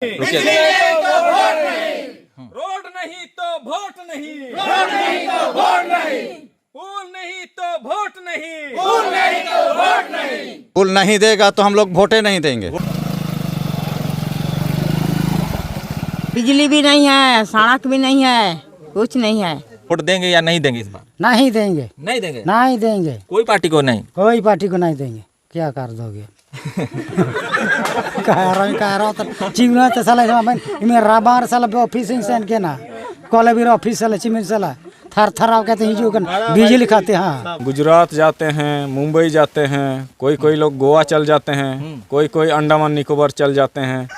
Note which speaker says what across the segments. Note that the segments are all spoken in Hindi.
Speaker 1: बिजली तो वोट नहीं, रोड नहीं तो वोट नहीं, रोड नहीं तो वोट नहीं, पुल नहीं तो वोट नहीं, पुल नहीं तो वोट नहीं।
Speaker 2: पुल नहीं देगा तो हम लोग वोटे नहीं देंगे।
Speaker 3: बिजली भी नहीं है, सड़क भी नहीं है, कुछ नहीं है।
Speaker 4: वोट देंगे या नहीं देंगे इस बार?
Speaker 5: नहीं देंगे,
Speaker 4: नहीं देंगे,
Speaker 5: नहीं देंगे,
Speaker 4: कोई पार्टी को नहीं।
Speaker 5: कोई पार्टी को नहीं देंगे। क्या कर दोगे? कह रहा तो चिमना तो साला मैं राबार साला ऑफिस इंसान के ना कॉलेज ऑफिस साला चिमन साला थर थर आओ कहते हैं बिजली खाते हैं। हाँ
Speaker 6: गुजरात जाते हैं, मुंबई जाते हैं, कोई लोग गोवा चल जाते हैं, कोई अंडमान निकोबार चल जाते हैं।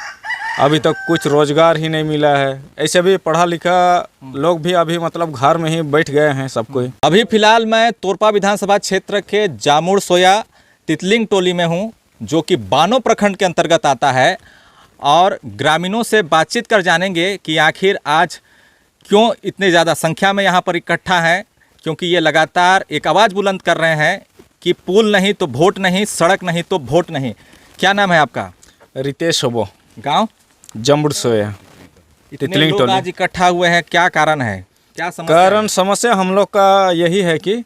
Speaker 6: अभी तक कुछ रोजगार ही नहीं मिला है। ऐसे भी पढ़ा लिखा लोग भी अभी मतलब घर में ही बैठ गए हैं सब कोई।
Speaker 4: अभी फिलहाल मैं तोरपा विधानसभा क्षेत्र के जामुड़ सोया तितलिंग टोली में हूं, जो कि बानो प्रखंड के अंतर्गत आता है, और ग्रामीणों से बातचीत कर जानेंगे कि आखिर आज क्यों इतने ज़्यादा संख्या में यहाँ पर इकट्ठा हैं। क्योंकि ये लगातार एक आवाज़ बुलंद कर रहे हैं कि पुल नहीं तो वोट नहीं, सड़क नहीं तो वोट नहीं। क्या नाम है आपका?
Speaker 6: रितेश होबो,
Speaker 4: गांव
Speaker 6: जमुड़ सोया
Speaker 4: इतने
Speaker 6: तितलिंग
Speaker 4: लोग
Speaker 6: टोली।
Speaker 4: आज इकट्ठा हुए हैं, क्या कारण है, क्या समस्या
Speaker 6: कारण समस्या हम लोग का यही है कि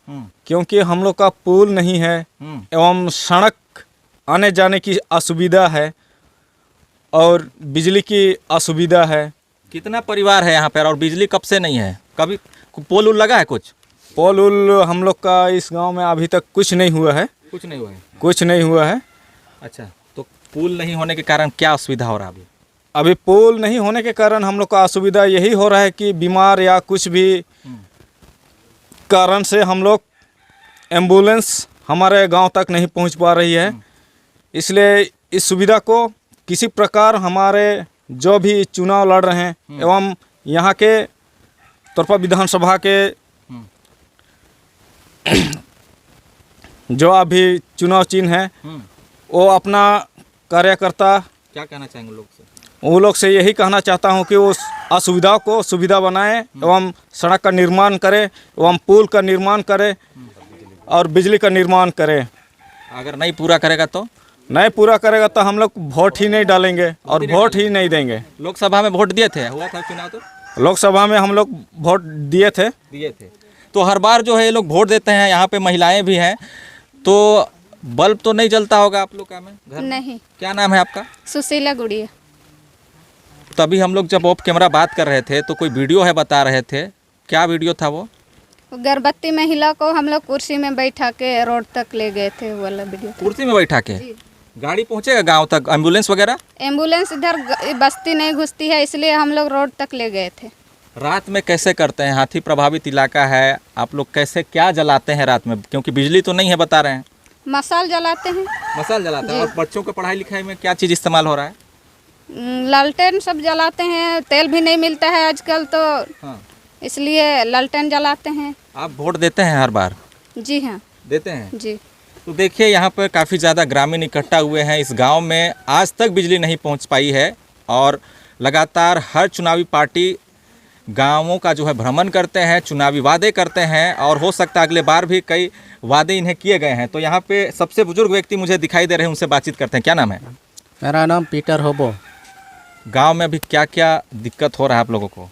Speaker 6: क्योंकि हम लोग का पुल नहीं है एवं सड़क आने जाने की असुविधा है और बिजली की असुविधा है।
Speaker 4: कितना परिवार है यहाँ पर और बिजली कब से नहीं है? कभी पोल उल लगा है? कुछ
Speaker 6: पोल उल हम लोग का इस गांव में अभी तक कुछ नहीं हुआ है।
Speaker 4: कुछ नहीं हुआ है।
Speaker 6: कुछ नहीं हुआ है।
Speaker 4: अच्छा, तो पुल नहीं होने के कारण क्या असुविधा हो रहा है
Speaker 6: अभी पुल नहीं होने के कारण हम लोग का असुविधा यही हो रहा है कि बीमार या कुछ भी कारण से हम लोग एम्बुलेंस हमारे गांव तक नहीं पहुंच पा रही है। इसलिए इस सुविधा को किसी प्रकार हमारे जो भी चुनाव लड़ रहे हैं एवं यहाँ के तोरपा विधानसभा के जो अभी चुनाव चिन्ह है वो अपना कार्यकर्ता
Speaker 4: क्या कहना चाहेंगे लोग से?
Speaker 6: वो लोग से यही कहना चाहता हूँ कि वो असुविधा को सुविधा बनाएं एवं सड़क का निर्माण करें एवं पुल का निर्माण करें और बिजली का निर्माण करें।
Speaker 4: अगर नहीं पूरा करेगा तो?
Speaker 6: नहीं पूरा करेगा तो हम लोग वोट ही नहीं डालेंगे और वोट ही नहीं देंगे।
Speaker 4: लोकसभा में वोट दिए थे, हुआ था चुनाव तो?
Speaker 6: लोकसभा में हम लोग वोट दिए थे।
Speaker 4: तो हर बार जो है ये लोग वोट देते हैं। यहाँ पे महिलाएं भी हैं, तो बल्ब तो नहीं जलता होगा आप लोग का में घर में?
Speaker 7: नहीं।
Speaker 4: क्या नाम है आपका?
Speaker 7: सुशीला गुड़िया।
Speaker 4: तभी हम लोग जब ऑफ कैमरा बात कर रहे थे तो कोई वीडियो है बता रहे थे, क्या वीडियो था वो?
Speaker 7: गर्भवती महिला को हम लोग कुर्सी में बैठा के रोड तक ले गए थे, वो वाला वीडियो था।
Speaker 4: कुर्सी में बैठा के? गाड़ी पहुंचेगा गांव तक, एम्बुलेंस वगैरह?
Speaker 7: एम्बुलेंस इधर बस्ती नहीं घुसती है, इसलिए हम लोग रोड तक ले गए थे।
Speaker 4: रात में कैसे करते हैं? हाथी प्रभावित इलाका है, आप लोग कैसे क्या जलाते हैं रात में? क्योंकि बिजली तो नहीं है बता रहे हैं।
Speaker 7: मसाल जलाते हैं।
Speaker 4: मसाल जलाते हैं। और बच्चों के पढ़ाई लिखाई में क्या चीज़ इस्तेमाल हो रहा है?
Speaker 7: लालटेन सब जलाते हैं, तेल भी नहीं मिलता है आजकल तो
Speaker 4: हाँ।
Speaker 7: इसलिए लालटेन जलाते हैं।
Speaker 4: आप वोट देते हैं हर बार?
Speaker 7: जी हाँ,
Speaker 4: देते हैं
Speaker 7: जी।
Speaker 4: तो देखिए यहाँ पर काफ़ी ज़्यादा ग्रामीण इकट्ठा हुए हैं। इस गांव में आज तक बिजली नहीं पहुंच पाई है और लगातार हर चुनावी पार्टी गांवों का जो है भ्रमण करते हैं, चुनावी वादे करते हैं और हो सकता है अगले बार भी कई वादे इन्हें किए गए हैं। तो यहाँ पे सबसे बुजुर्ग व्यक्ति मुझे दिखाई दे रहे हैं, उनसे बातचीत करते हैं। क्या नाम है?
Speaker 5: मेरा नाम पीटर होबो।
Speaker 4: गांव में अभी क्या क्या दिक्कत हो रहा है आप लोगों को?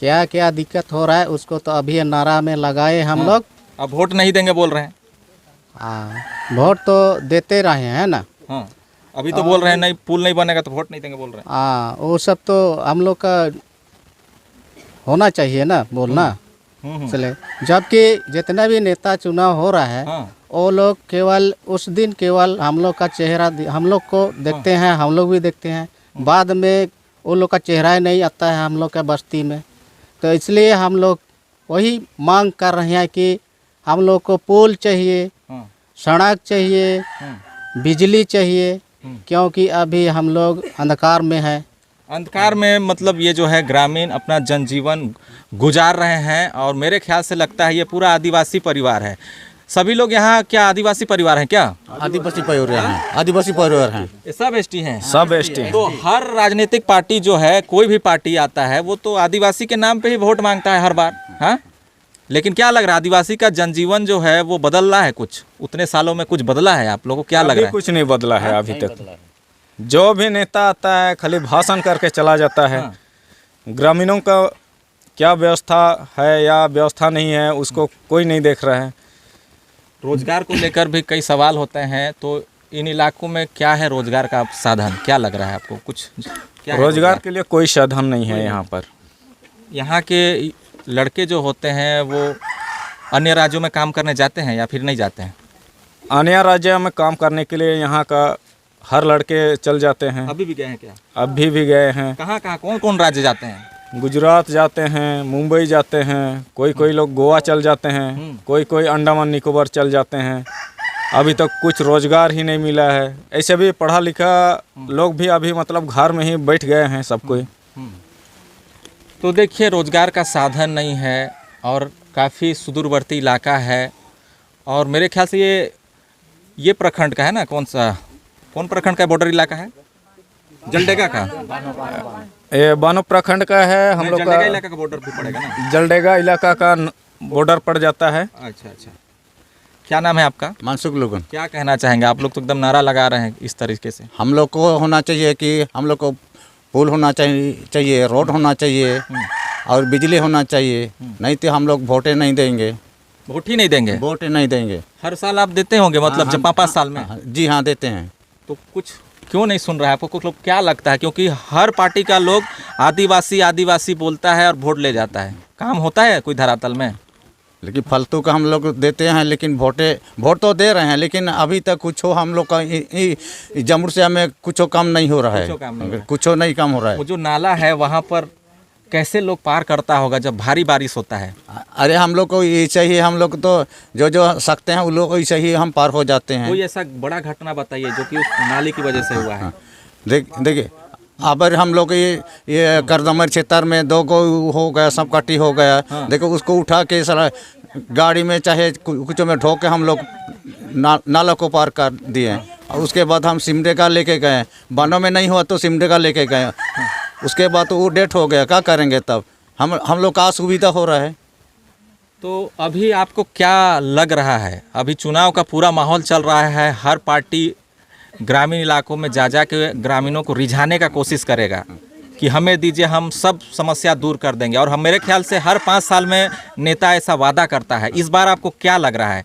Speaker 5: क्या क्या दिक्कत हो रहा है उसको तो अभी नारा में लगाए हम लोग।
Speaker 4: अब वोट नहीं देंगे बोल रहे हैं।
Speaker 5: हाँ वोट तो देते रहे हैं ना।
Speaker 4: हाँ, अभी तो बोल रहे हैं नहीं, पुल नहीं बनेगा तो वोट नहीं देंगे बोल रहे हैं।
Speaker 5: हाँ वो सब तो हम लोग का होना चाहिए ना बोलना। चले जबकि जितना भी नेता चुनाव हो रहा है वो लोग केवल उस दिन केवल हम लोग का चेहरा हम लोग को देखते हैं, हम लोग भी देखते हैं, बाद में वो लोग का चेहरा ही नहीं आता है हम लोग का बस्ती में। तो इसलिए हम लोग वही मांग कर रहे हैं कि हम लोग को पुल चाहिए, सड़क चाहिए, बिजली चाहिए, क्योंकि अभी हम लोग अंधकार में हैं।
Speaker 4: अंधकार में मतलब ये जो है ग्रामीण अपना जनजीवन गुजार रहे हैं और मेरे ख्याल से लगता है ये पूरा आदिवासी परिवार है। सभी लोग यहाँ क्या आदिवासी परिवार हैं क्या?
Speaker 2: आदिवासी परिवार हैं, आदिवासी परिवार हैं।
Speaker 4: ये सब एसटी हैं?
Speaker 6: सब एसटी हैं।
Speaker 4: तो हर राजनीतिक पार्टी जो है, कोई भी पार्टी आता है वो तो आदिवासी के नाम पे ही वोट मांगता है हर बार। हाँ, लेकिन क्या लग रहा है आदिवासी का जनजीवन जो है वो बदल रहा है? कुछ उतने सालों में कुछ बदला है आप लोगों को क्या लग रहा है?
Speaker 6: कुछ नहीं बदला है अभी तक। जो भी नेता आता है खाली भाषण करके चला जाता है। ग्रामीणों का क्या व्यवस्था है या व्यवस्था नहीं है उसको कोई नहीं देख रहा है।
Speaker 4: रोजगार को लेकर भी कई सवाल होते हैं, तो इन इलाकों में क्या है रोजगार का साधन, क्या लग रहा है आपको? कुछ क्या है
Speaker 6: रोजगार के लिए कोई साधन नहीं है यहाँ पर।
Speaker 4: यहाँ के लड़के जो होते हैं वो अन्य राज्यों में काम करने जाते हैं या फिर नहीं जाते हैं?
Speaker 6: अन्य राज्य में काम करने के लिए यहाँ का हर लड़के चल जाते हैं।
Speaker 4: अभी भी गए हैं क्या?
Speaker 6: अभी भी गए हैं।
Speaker 4: कहाँ कहाँ कौन कौन राज्य जाते हैं?
Speaker 6: गुजरात जाते हैं, मुंबई जाते हैं, कोई लोग गोवा चल जाते हैं, कोई अंडमान निकोबार चल जाते हैं। अभी तक कुछ रोजगार ही नहीं मिला है। ऐसे भी पढ़ा लिखा लोग भी अभी मतलब घर में ही बैठ गए हैं सब कोई।
Speaker 4: तो देखिए रोजगार का साधन नहीं है और काफ़ी सुदूरवर्ती इलाका है, और मेरे ख्याल से ये प्रखंड का है ना, कौन प्रखंड का बॉर्डर इलाका है? जलडेगा का?
Speaker 6: ये बानो प्रखंड का है हम लोग
Speaker 4: जलडेगा
Speaker 6: का।
Speaker 4: इलाका का बॉर्डर भी पड़ेगा ना?
Speaker 6: जलडेगा इलाका का बॉर्डर पड़ जाता है।
Speaker 4: अच्छा अच्छा। क्या नाम है आपका?
Speaker 2: मनसुख लोगन।
Speaker 4: क्या कहना चाहेंगे? आप लोग तो एकदम नारा लगा रहे हैं इस तरीके से।
Speaker 2: हम लोग को होना चाहिए कि हम लोग को पुल होना चाहिए, रोड होना चाहिए और बिजली होना चाहिए, नहीं तो हम लोग वोटें नहीं देंगे।
Speaker 4: वोट ही नहीं देंगे?
Speaker 2: वोटें नहीं देंगे।
Speaker 4: हर साल आप देते होंगे मतलब जब 5 साल में?
Speaker 2: जी हाँ, देते हैं।
Speaker 4: तो कुछ क्यों नहीं सुन रहा है आपको? कुछ लोग क्या लगता है, क्योंकि हर पार्टी का लोग आदिवासी बोलता है और वोट ले जाता है, काम होता है कोई धरातल में?
Speaker 2: लेकिन फालतू का हम लोग देते हैं, लेकिन वोट तो दे रहे हैं, लेकिन अभी तक कुछ हम लोग का जमुर से हमें कुछ काम नहीं हो रहा है। कुछ नहीं काम हो रहा है।
Speaker 4: वो जो नाला है वहाँ पर कैसे लोग पार करता होगा जब भारी बारिश होता है?
Speaker 2: अरे हम लोग को ऐसे ही, हम लोग तो जो सकते हैं वो लोग ऐसे ही हम पार हो जाते हैं।
Speaker 4: कोई ऐसा बड़ा घटना बताइए जो कि उस नाले की वजह से हुआ है।
Speaker 2: देखिए अबर हम लोग ये करदमर क्षेत्र में 2 को हो गया, सब कटी हो गया। देखो उसको उठा के सारा गाड़ी में चाहे कुछ में ढो के हम लोग नाला को पार कर दिए। और उसके बाद हम सिमडेगा लेके गए, बानों में नहीं हुआ तो सिमडेगा लेके गए। उसके बाद तो वो डेट हो गया, क्या करेंगे तब? हम लोग का सुविधा हो रहा है।
Speaker 4: तो अभी आपको क्या लग रहा है? अभी चुनाव का पूरा माहौल चल रहा है, हर पार्टी ग्रामीण इलाकों में जा के ग्रामीणों को रिझाने का कोशिश करेगा कि हमें दीजिए, हम सब समस्या दूर कर देंगे। और हम मेरे ख्याल से हर 5 साल में नेता ऐसा वादा करता है। इस बार आपको क्या लग रहा है?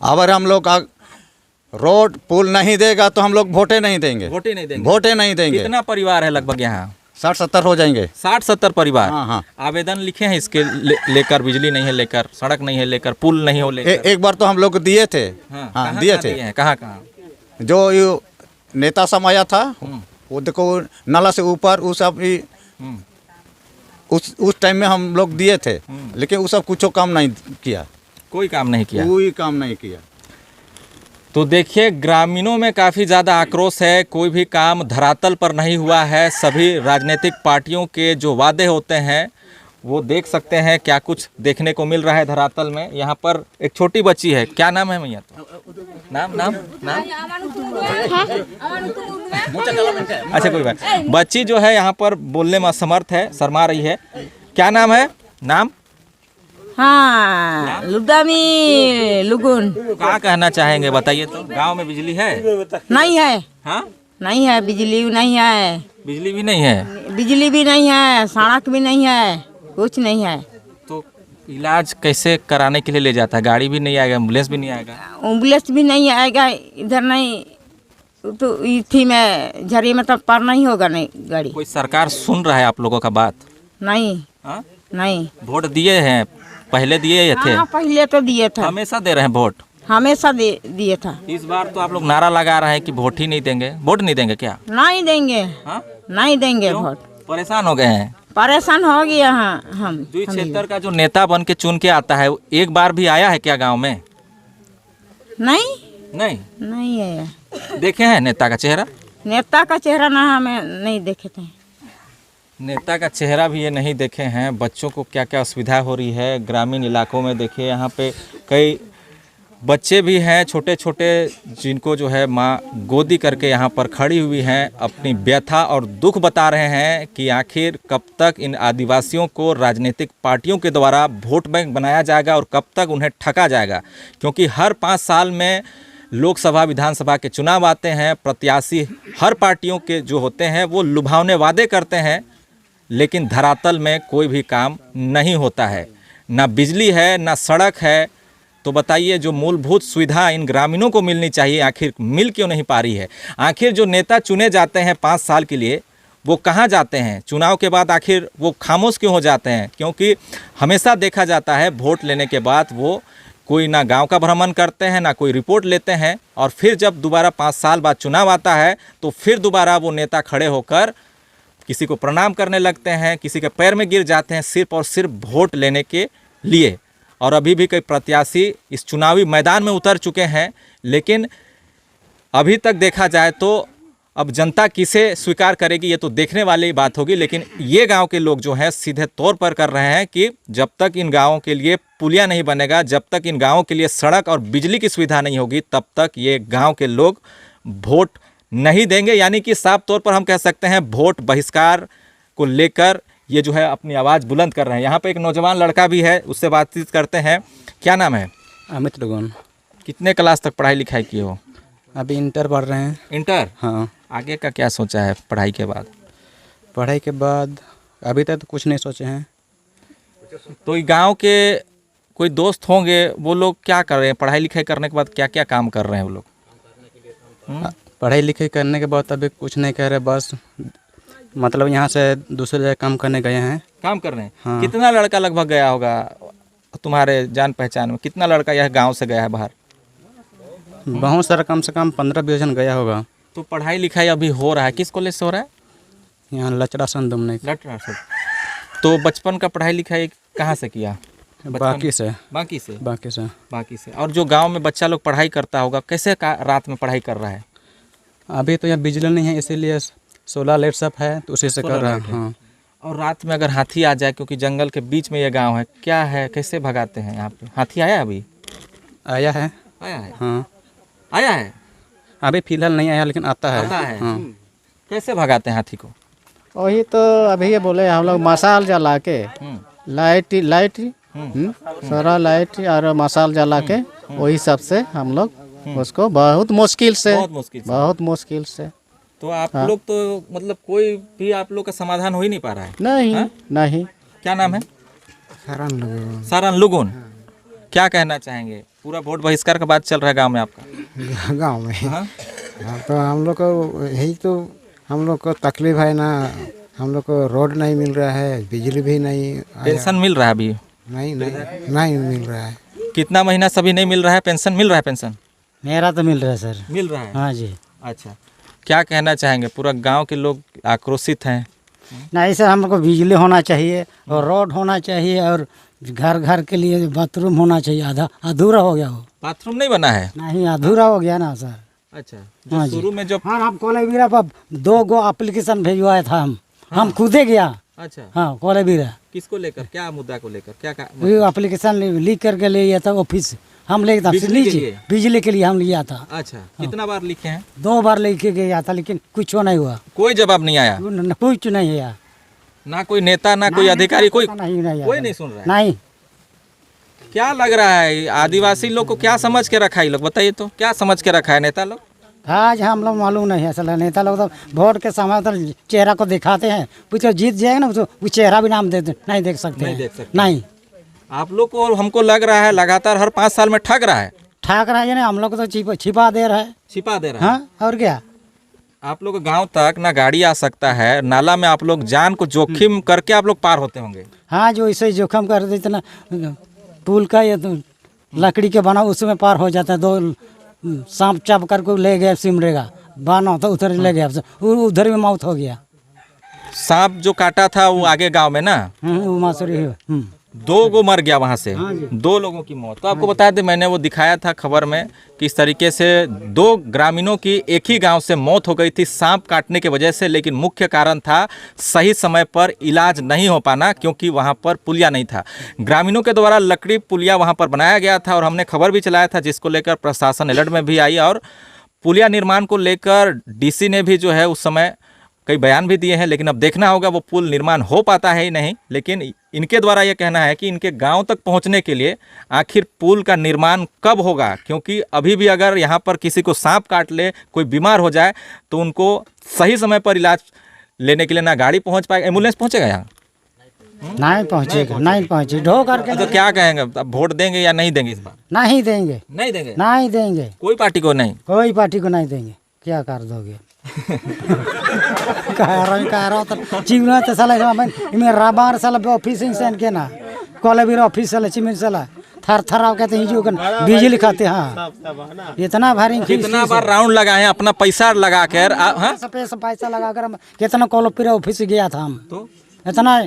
Speaker 2: अगर हम लोग रोड पुल नहीं देगा तो हम लोग वोटें नहीं देंगे।
Speaker 4: वोटें नहीं देंगे?
Speaker 2: वोटें नहीं देंगे।
Speaker 4: कितना परिवार है लगभग यहाँ?
Speaker 2: 60-70 हो जाएंगे।
Speaker 4: 60-70 परिवार?
Speaker 2: हाँ।
Speaker 4: आवेदन लिखे हैं इसके लेकर? बिजली नहीं है लेकर, सड़क नहीं है लेकर, पुल नहीं हो लेकर?
Speaker 2: एक बार तो हम लोग दिए थे।
Speaker 4: हाँ,
Speaker 2: दिए थे।
Speaker 4: कहाँ?
Speaker 2: जो ये नेता समाया था वो देखो नाला से ऊपर वो सब उस टाइम में हम लोग दिए थे, लेकिन वो सब कुछ काम नहीं किया।
Speaker 4: कोई काम नहीं किया?
Speaker 2: कोई काम नहीं किया।
Speaker 4: तो देखिए ग्रामीणों में काफ़ी ज़्यादा आक्रोश है, कोई भी काम धरातल पर नहीं हुआ है। सभी राजनीतिक पार्टियों के जो वादे होते हैं वो देख सकते हैं क्या कुछ देखने को मिल रहा है धरातल में। यहाँ पर एक छोटी बच्ची है, क्या नाम है मैया? नाम अच्छा कोई बात। बच्ची जो है यहाँ पर बोलने में असमर्थ है, शर्मा रही है। क्या नाम है? नाम?
Speaker 3: हाँ, लुदामी लुगुन।
Speaker 4: क्या कहना चाहेंगे बताइए तो? गांव में बिजली है?
Speaker 3: नहीं है।
Speaker 4: हाँ,
Speaker 3: नहीं है, बिजली नहीं है।
Speaker 4: बिजली भी नहीं है?
Speaker 3: बिजली भी नहीं है, सड़क भी नहीं है, कुछ नहीं है।
Speaker 4: तो इलाज कैसे कराने के लिए ले जाता है? गाड़ी भी नहीं आएगा, एम्बुलेंस भी नहीं आएगा?
Speaker 3: एम्बुलेंस भी नहीं आएगा इधर, नहीं तो इथी में झरी में तो पार नहीं होगा नहीं गाड़ी।
Speaker 4: कोई सरकार सुन रहा है आप लोगों का बात?
Speaker 3: नहीं।
Speaker 4: हाँ?
Speaker 3: नहीं।
Speaker 4: वोट दिए हैं? पहले दिए थे?
Speaker 3: हाँ, पहले तो दिए थे।
Speaker 4: हमेशा दे रहे हैं वोट?
Speaker 3: हमेशा दिए था।
Speaker 4: इस बार तो आप लोग नारा लगा रहे हैं कि वोट ही नहीं देंगे। वोट नहीं देंगे क्या?
Speaker 3: नहीं देंगे।
Speaker 4: हाँ?
Speaker 3: नहीं देंगे वोट।
Speaker 4: परेशान हो गए हैं?
Speaker 3: परेशान हो गया। हाँ, हम
Speaker 4: जो इस क्षेत्र का जो नेता बन के चुन के आता है एक बार भी आया है क्या गांव में? नहीं है।
Speaker 3: देखे
Speaker 4: हैं नेता का चेहरा?
Speaker 3: नेता का चेहरा ना हमें नहीं देखे थे।
Speaker 4: नेता का चेहरा भी ये नहीं देखे हैं। बच्चों को क्या क्या असुविधा हो रही है ग्रामीण इलाकों में। देखिए यहाँ पे कई बच्चे भी हैं छोटे छोटे, जिनको जो है माँ गोदी करके यहाँ पर खड़ी हुई हैं, अपनी व्यथा और दुख बता रहे हैं कि आखिर कब तक इन आदिवासियों को राजनीतिक पार्टियों के द्वारा वोट बैंक बनाया जाएगा और कब तक उन्हें ठगा जाएगा। क्योंकि हर 5 साल में लोकसभा विधानसभा के चुनाव आते हैं, प्रत्याशी हर पार्टियों के जो होते हैं वो लुभावने वादे करते हैं, लेकिन धरातल में कोई भी काम नहीं होता है। ना बिजली है, ना सड़क है। तो बताइए, जो मूलभूत सुविधा इन ग्रामीणों को मिलनी चाहिए आखिर मिल क्यों नहीं पा रही है? आखिर जो नेता चुने जाते हैं 5 साल के लिए, वो कहाँ जाते हैं? चुनाव के बाद आखिर वो खामोश क्यों हो जाते हैं? क्योंकि हमेशा देखा जाता है वोट लेने के बाद वो कोई ना गांव का भ्रमण करते हैं, ना कोई रिपोर्ट लेते हैं, और फिर जब दोबारा 5 साल बाद चुनाव आता है तो फिर दोबारा वो नेता खड़े होकर किसी को प्रणाम करने लगते हैं, किसी के पैर में गिर जाते हैं सिर्फ और सिर्फ वोट लेने के लिए। और अभी भी कई प्रत्याशी इस चुनावी मैदान में उतर चुके हैं, लेकिन अभी तक देखा जाए तो अब जनता किसे स्वीकार करेगी ये तो देखने वाली बात होगी। लेकिन ये गांव के लोग जो हैं सीधे तौर पर कर रहे हैं कि जब तक इन गांवों के लिए पुलिया नहीं बनेगा, जब तक इन गांवों के लिए सड़क और बिजली की सुविधा नहीं होगी, तब तक ये गांव के लोग वोट नहीं देंगे। यानी कि साफ तौर पर हम कह सकते हैं वोट बहिष्कार को लेकर ये जो है अपनी आवाज़ बुलंद कर रहे हैं। यहाँ पे एक नौजवान लड़का भी है, उससे बातचीत करते हैं। क्या नाम है?
Speaker 5: अमित लगन।
Speaker 4: कितने क्लास तक पढ़ाई लिखाई किए हो?
Speaker 5: अभी इंटर पढ़ रहे हैं।
Speaker 4: इंटर?
Speaker 5: हाँ।
Speaker 4: आगे का क्या सोचा है पढ़ाई के बाद?
Speaker 5: पढ़ाई के बाद अभी तक तो कुछ नहीं सोचे हैं।
Speaker 4: तो गांव के कोई दोस्त होंगे, वो लोग क्या कर रहे हैं पढ़ाई लिखाई करने के बाद? क्या क्या काम कर रहे हैं वो लोग?
Speaker 5: पढ़ाई लिखाई करने के बाद अभी कुछ नहीं कर रहे, बस मतलब यहाँ से दूसरे जगह काम करने गए हैं।
Speaker 4: काम कर रहे हैं?
Speaker 5: हाँ।
Speaker 4: कितना लड़का लगभग गया होगा तुम्हारे जान पहचान में? कितना लड़का यह गांव से गया है बाहर?
Speaker 5: बहुत सारा, कम से कम 15-20 जन गया होगा।
Speaker 4: तो पढ़ाई लिखाई अभी हो रहा है, किस कॉलेज से हो रहा है?
Speaker 5: यहाँ लचड़ा संदुमने।
Speaker 4: लटरा से। तो बचपन का पढ़ाई लिखाई कहाँ से किया?
Speaker 5: बाकी से।
Speaker 4: बाकी से?
Speaker 5: बाकी से।
Speaker 4: बाकी से। और जो गांव में बच्चा लोग पढ़ाई करता होगा, कैसे रात में पढ़ाई कर रहा है?
Speaker 5: अभी तो यहाँ बिजली नहीं है, इसीलिए सोलर लाइट सब है तो उसी से कर रहा है। हाँ।
Speaker 4: और रात में अगर हाथी आ जाए, क्योंकि जंगल के बीच में ये गांव है, क्या है, कैसे भगाते हैं यहाँ पे? हाथी आया अभी?
Speaker 5: आया है।
Speaker 4: आया है?
Speaker 5: हाँ।
Speaker 4: आया है?
Speaker 5: अभी फिलहाल नहीं आया, लेकिन आता है।
Speaker 4: आता है?
Speaker 5: हाँ।
Speaker 4: कैसे भगाते हैं हाथी को?
Speaker 5: वही तो अभी ये बोले हम लोग मसाल जला के, लाइट सारा लाइट और मसाल जला के, वही सबसे हम लोग उसको बहुत मुश्किल से।
Speaker 4: तो आप लोग तो मतलब कोई भी आप लोग का समाधान हो ही नहीं पा रहा है?
Speaker 5: नहीं।
Speaker 4: क्या नाम है? सारन लुगुन। क्या कहना चाहेंगे? पूरा वोट बहिष्कार का बात चल रहा है गांव में आपका?
Speaker 8: गांव में।
Speaker 4: हाँ?
Speaker 8: तो हम लोग को यही तो हम लोग को तकलीफ है ना, हम लोग को रोड नहीं मिल रहा है, बिजली भी नहीं आया।
Speaker 4: पेंशन मिल रहा है अभी?
Speaker 8: नहीं मिल रहा है।
Speaker 4: कितना महीना सभी नहीं मिल रहा है? पेंशन मिल रहा है? पेंशन
Speaker 5: मेरा तो मिल रहा है सर।
Speaker 4: मिल रहा है?
Speaker 5: हाँ जी।
Speaker 4: अच्छा, क्या कहना चाहेंगे? पूरा गांव के लोग आक्रोशित हैं।
Speaker 5: नहीं सर, हमको बिजली होना चाहिए और रोड होना चाहिए और घर घर के लिए बाथरूम होना चाहिए। आधा अधूरा हो गया वो।
Speaker 4: बाथरूम नहीं बना है?
Speaker 5: नहीं, अधूरा हो गया ना सर।
Speaker 4: अच्छा, जो शुरू में जो
Speaker 5: हाँ, हम कोलेबीरा पर 2 गो एप्लीकेशन भेजवाया था हम खुदे गया।
Speaker 4: अच्छा,
Speaker 5: हाँ, कोलेबीरा।
Speaker 4: किसको लेकर? क्या मुद्दा को लेकर? क्या
Speaker 5: वो एप्लीकेशन लिख करके ले गया था ऑफिस। हम ले
Speaker 4: बिजली के लिए?
Speaker 5: बिजली के लिए हम लिया था।
Speaker 4: अच्छा, कितना बार लिखे हैं?
Speaker 5: 2 बार लेके गया था, लेकिन कुछ नहीं हुआ।
Speaker 4: कोई जवाब नहीं आया?
Speaker 5: कुछ नहीं आया।
Speaker 4: ना कोई नेता, ना कोई अधिकारी, कोई
Speaker 5: नहीं
Speaker 4: नहीं सुन रहा है?
Speaker 5: नहीं।
Speaker 4: क्या लग रहा है आदिवासी लोग को क्या समझ के रखा है लोग? बताइए तो, क्या समझ के रखा है नेता लोग?
Speaker 5: आज हम लोग मालूम नहीं है। असल नेता लोग तो वोट के समय तो चेहरा को दिखाते हैं, पूछो जीत जाएगा ना तो वो चेहरा भी नाम नहीं देख सकते। नहीं।
Speaker 4: आप लोग को, हमको लग रहा है लगातार हर 5 साल में ठग रहा है
Speaker 5: ना। हम लोग तो छिपा दे रहा है।
Speaker 4: छिपा दे रहा है।
Speaker 5: हाँ, और क्या?
Speaker 4: आप लोग गांव तक ना गाड़ी आ सकता है, नाला में आप लोग जान को जोखिम करके आप लोग पार होते होंगे।
Speaker 5: हाँ, जो इसे जोखिम कर देते ना, पुल का ये तो लकड़ी के बना, उसमें पार हो जाता है। 2 सांप चाप करके ले गया सिमरेगा, बाना तो उधर ले गया, उधर में मौत हो गया।
Speaker 4: सांप जो काटा था वो आगे गांव में ना,
Speaker 5: वो मासूरी
Speaker 4: 2 गो मर गया वहां से। 2 लोगों की मौत। तो आपको बता दें, मैंने वो दिखाया था खबर में कि इस तरीके से 2 ग्रामीणों की एक ही गांव से मौत हो गई थी सांप काटने की वजह से। लेकिन मुख्य कारण था सही समय पर इलाज नहीं हो पाना, क्योंकि वहां पर पुलिया नहीं था। ग्रामीणों के द्वारा लकड़ी पुलिया वहां पर बनाया गया था और हमने खबर भी चलाया था, जिसको लेकर प्रशासन अलर्ट में भी आई और पुलिया निर्माण को लेकर डीसी ने भी जो है उस समय कई बयान भी दिए हैं, लेकिन अब देखना होगा वो पुल निर्माण हो पाता है ही नहीं। लेकिन इनके द्वारा ये कहना है कि इनके गांव तक पहुंचने के लिए आखिर पुल का निर्माण कब होगा, क्योंकि अभी भी अगर यहाँ पर किसी को सांप काट ले, कोई बीमार हो जाए, तो उनको सही समय पर इलाज लेने के लिए ना गाड़ी पहुँच पाएगा, एम्बुलेंस पहुँचेगा यहाँ?
Speaker 8: नहीं पहुँचेगा, नहीं पहुँचे ढो करके।
Speaker 4: तो क्या कहेंगे, अब वोट देंगे या नहीं देंगे इस बार?
Speaker 8: नहीं देंगे,
Speaker 4: नहीं देंगे,
Speaker 8: नहीं देंगे,
Speaker 4: कोई पार्टी को नहीं?
Speaker 8: कोई पार्टी को नहीं देंगे। क्या कर दोगे? कह रहा तो चिमना तो साला इमें राबार साला ऑफिस इंसान के ना कॉले भी ऑफिस साला चिमिन साला थर थराव कहते हैं जो बिजली खाते। हाँ, इतना भारी
Speaker 4: कितना बार राउंड लगाए अपना पैसा लगा कर, हाँ
Speaker 8: पैसा लगा कर हम कितना कॉल फिर ऑफिस गया था हम, तो इतना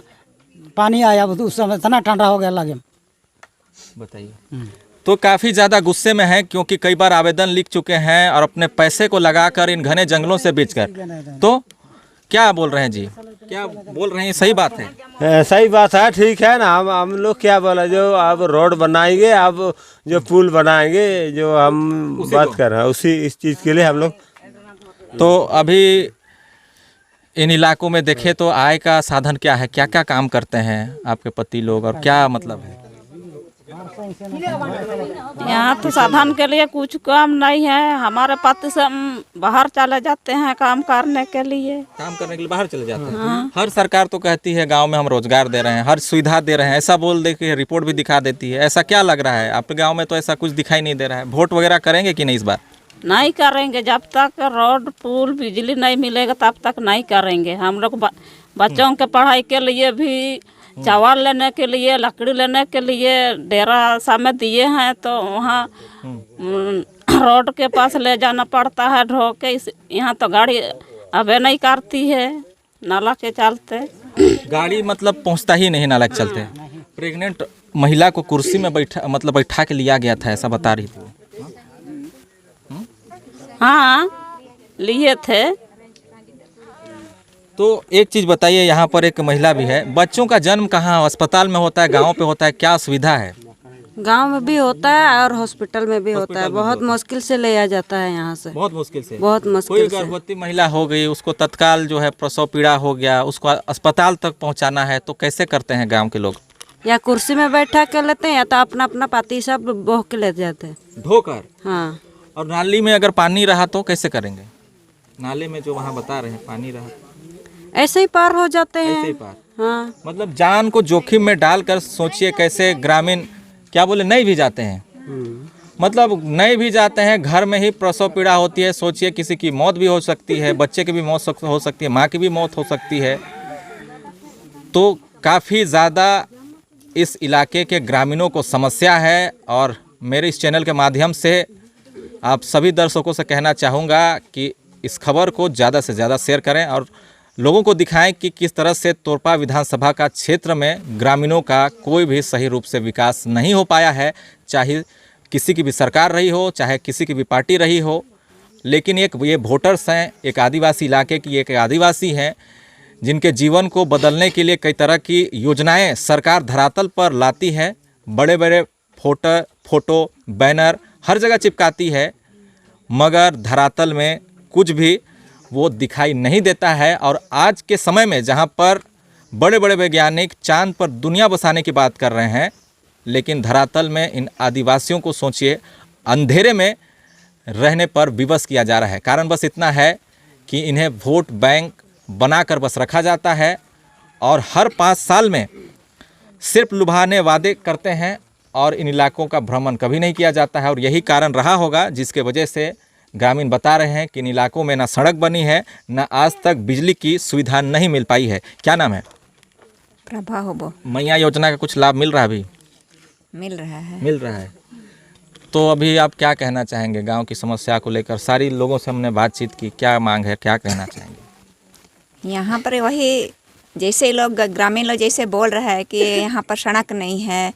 Speaker 8: पानी आया उस समय, इतना ठंडा हो गया लगे।
Speaker 4: बताइए। तो काफ़ी ज़्यादा गुस्से में हैं, क्योंकि कई बार आवेदन लिख चुके हैं और अपने पैसे को लगाकर इन घने जंगलों से बेचकर। तो क्या बोल रहे हैं जी, क्या बोल रहे हैं, सही बात है?
Speaker 9: सही बात है, ठीक है ना। हम लोग क्या बोला, जो अब रोड बनाएंगे, अब जो पुल बनाएंगे, जो हम बात कर रहे हैं उसी इस चीज़ के लिए हम लोग।
Speaker 4: तो अभी इन इलाकों में देखें तो आय का साधन क्या है, क्या क्या काम करते हैं आपके पति लोग, और क्या मतलब है?
Speaker 3: यहाँ तो साधन के लिए कुछ काम नहीं है। हमारे पति से हम बाहर चले जाते हैं काम करने के लिए।
Speaker 4: काम करने के लिए बाहर चले जाते हैं। हाँ। हर सरकार तो कहती है गांव में हम रोजगार दे रहे हैं, हर सुविधा दे रहे हैं, ऐसा बोल दे के रिपोर्ट भी दिखा देती है। ऐसा क्या लग रहा है आपके गांव में? तो ऐसा कुछ दिखाई नहीं दे रहा है। वोट वगैरह करेंगे कि नहीं इस बार?
Speaker 3: नहीं करेंगे, जब तक रोड पुल बिजली नहीं मिलेगा तब तक नहीं करेंगे। हम लोग बच्चों के पढ़ाई के लिए भी, चावल लेने के लिए, लकड़ी लेने के लिए डेरा समय दिए हैं, तो वहाँ रोड के पास ले जाना पड़ता है ढो के। यहाँ तो गाड़ी अबे नहीं करती है नाला के चलते।
Speaker 4: गाड़ी मतलब पहुँचता ही नहीं नाला के चलते। प्रेग्नेंट महिला को कुर्सी में बैठा के लिया गया था, ऐसा बता रही थी।
Speaker 3: हाँ, लिए थे।
Speaker 4: तो एक चीज़ बताइए, यहाँ पर एक महिला भी है, बच्चों का जन्म कहाँ, अस्पताल में होता है, गांव पे होता है, क्या सुविधा है?
Speaker 10: गांव में भी होता है और हॉस्पिटल में भी होता है। बहुत मुश्किल से ले आ जाता है यहाँ से,
Speaker 4: बहुत मुश्किल से।
Speaker 10: बहुत मुश्किल
Speaker 4: कोई
Speaker 10: से।
Speaker 4: गर्भवती महिला हो गई, उसको तत्काल जो है प्रसव पीड़ा हो गया, उसको अस्पताल तक पहुँचाना है, तो कैसे करते हैं गाँव के लोग?
Speaker 10: या कुर्सी में बैठा कर लेते हैं, या तो अपना अपना पाती सब बोह के ले जाते हैं,
Speaker 4: ढोकर।
Speaker 10: हाँ।
Speaker 4: और नाली में अगर पानी रहा तो कैसे करेंगे? नाले में जो वहाँ बता रहे हैं पानी रहा,
Speaker 10: ऐसे ही पार हो जाते हैं।
Speaker 4: ऐसे ही पार।
Speaker 10: हाँ।
Speaker 4: मतलब जान को जोखिम में डालकर सोचिए कैसे ग्रामीण, क्या बोले, नहीं भी जाते हैं। मतलब नहीं भी जाते हैं, घर में ही प्रसव पीड़ा होती है। सोचिए किसी की मौत भी हो सकती है, बच्चे की भी मौत हो सकती है, माँ की भी मौत हो सकती है। तो काफ़ी ज़्यादा इस इलाके के ग्रामीणों को समस्या है। और मेरे इस चैनल के माध्यम से आप सभी दर्शकों से कहना चाहूँगा कि इस खबर को ज़्यादा से ज़्यादा शेयर करें और लोगों को दिखाएं कि किस तरह से तोरपा विधानसभा का क्षेत्र में ग्रामीणों का कोई भी सही रूप से विकास नहीं हो पाया है। चाहे किसी की भी सरकार रही हो, चाहे किसी की भी पार्टी रही हो, लेकिन ये वोटर्स हैं, एक आदिवासी इलाके की एक आदिवासी हैं, जिनके जीवन को बदलने के लिए कई तरह की योजनाएं सरकार धरातल पर लाती है। बड़े बड़े फोटो बैनर हर जगह चिपकाती है, मगर धरातल में कुछ भी वो दिखाई नहीं देता है। और आज के समय में जहाँ पर बड़े बड़े वैज्ञानिक चांद पर दुनिया बसाने की बात कर रहे हैं, लेकिन धरातल में इन आदिवासियों को सोचिए अंधेरे में रहने पर विवश किया जा रहा है। कारण बस इतना है कि इन्हें वोट बैंक बनाकर बस रखा जाता है और हर 5 साल में सिर्फ लुभाने वादे करते हैं और इन इलाकों का भ्रमण कभी नहीं किया जाता है। और यही कारण रहा होगा जिसके वजह से ग्रामीण बता रहे हैं कि इन इलाकों में ना सड़क बनी है, ना आज तक बिजली की सुविधा नहीं मिल पाई है। क्या नाम है?
Speaker 11: प्रभा होबो।
Speaker 4: मैया योजना का कुछ लाभ मिल रहा है? अभी
Speaker 11: मिल रहा है।
Speaker 4: मिल रहा है। तो अभी आप क्या कहना चाहेंगे गांव की समस्या को लेकर? सारी लोगों से हमने बातचीत की, क्या मांग है, क्या कहना चाहेंगे?
Speaker 11: यहाँ पर वही जैसे लोग ग्रामीण लोग जैसे बोल रहा है कि यहाँ पर सड़क नहीं है,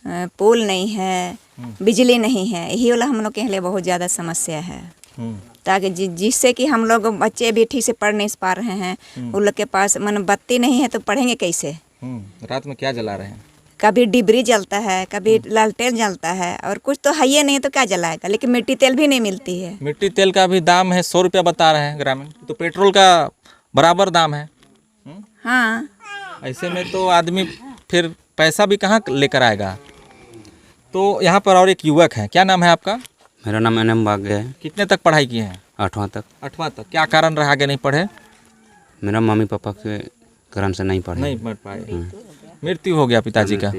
Speaker 11: पुल नहीं है, बिजली नहीं है, यही वाला हम लोग के लिए बहुत ज़्यादा समस्या है। ताकि जिससे कि हम लोग बच्चे भी ठीक से पढ़ नहीं पा रहे हैं, उन लोग के पास मन बत्ती नहीं है तो पढ़ेंगे कैसे?
Speaker 4: रात में क्या जला रहे हैं?
Speaker 11: कभी डिबरी जलता है, कभी लालटेन जलता है, और कुछ तो है ही नहीं तो क्या जलाएगा। लेकिन मिट्टी तेल भी नहीं मिलती है।
Speaker 4: मिट्टी तेल का भी दाम है 100 रुपया बता रहे हैं ग्रामीण। तो पेट्रोल का बराबर दाम है।
Speaker 11: हाँ,
Speaker 4: ऐसे में तो आदमी फिर पैसा भी कहाँ लेकर आएगा। तो यहाँ पर और एक युवक है, क्या नाम है आपका?
Speaker 12: मेरा नाम एनएम भाग्य है।
Speaker 4: कितने तक पढ़ाई किए हैं?
Speaker 12: 8वां तक।
Speaker 4: 8वां तक। क्या कारण रहा आगे नहीं पढ़े?
Speaker 12: मेरा मम्मी पापा के कारण से नहीं पढ़े।
Speaker 4: नहीं पढ़ पाए, मृत्यु हो गया पिताजी का।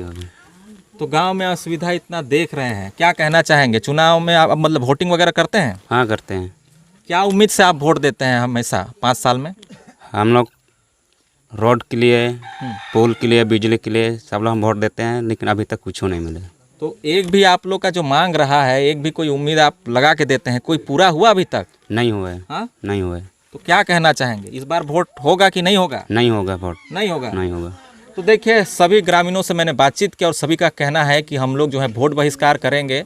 Speaker 4: तो गांव में असुविधा इतना देख रहे हैं, क्या कहना चाहेंगे? चुनाव में आप मतलब वोटिंग वगैरह करते हैं?
Speaker 12: हाँ करते हैं।
Speaker 4: क्या उम्मीद से आप वोट देते हैं हमेशा 5 साल में?
Speaker 12: हम लोग रोड के लिए, पुल के लिए, बिजली के लिए सब लोग हम वोट देते हैं, लेकिन अभी तक कुछ नहीं मिले।
Speaker 4: तो एक भी आप लोग का जो मांग रहा है, एक भी कोई उम्मीद आप लगा के देते हैं, कोई पूरा हुआ अभी तक?
Speaker 12: नहीं हुआ है।
Speaker 4: हाँ?
Speaker 12: नहीं हुआ है।
Speaker 4: तो क्या कहना चाहेंगे, इस बार वोट होगा कि नहीं होगा?
Speaker 12: नहीं होगा वोट।
Speaker 4: नहीं होगा।
Speaker 12: नहीं होगा।
Speaker 4: तो देखिए, सभी ग्रामीणों से मैंने बातचीत की और सभी का कहना है कि हम लोग जो है वोट बहिष्कार करेंगे।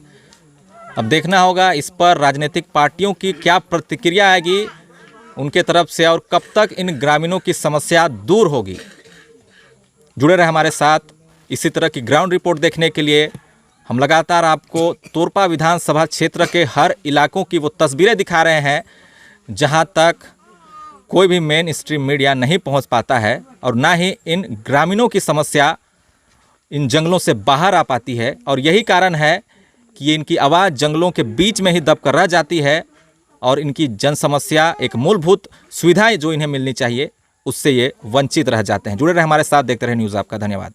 Speaker 4: अब देखना होगा इस पर राजनीतिक पार्टियों की क्या प्रतिक्रिया आएगी उनके तरफ से और कब तक इन ग्रामीणों की समस्या दूर होगी। जुड़े रहे हमारे साथ। इसी तरह की ग्राउंड रिपोर्ट देखने के लिए हम लगातार आपको तोरपा विधानसभा क्षेत्र के हर इलाकों की वो तस्वीरें दिखा रहे हैं जहां तक कोई भी मेन स्ट्रीम मीडिया नहीं पहुंच पाता है और ना ही इन ग्रामीणों की समस्या इन जंगलों से बाहर आ पाती है। और यही कारण है कि इनकी आवाज़ जंगलों के बीच में ही दबकर रह जाती है और इनकी जन समस्या, एक मूलभूत सुविधाएं जो इन्हें मिलनी चाहिए, उससे ये वंचित रह जाते हैं। जुड़े रहे हमारे साथ, देखते रहे न्यूज़ आपका। धन्यवाद।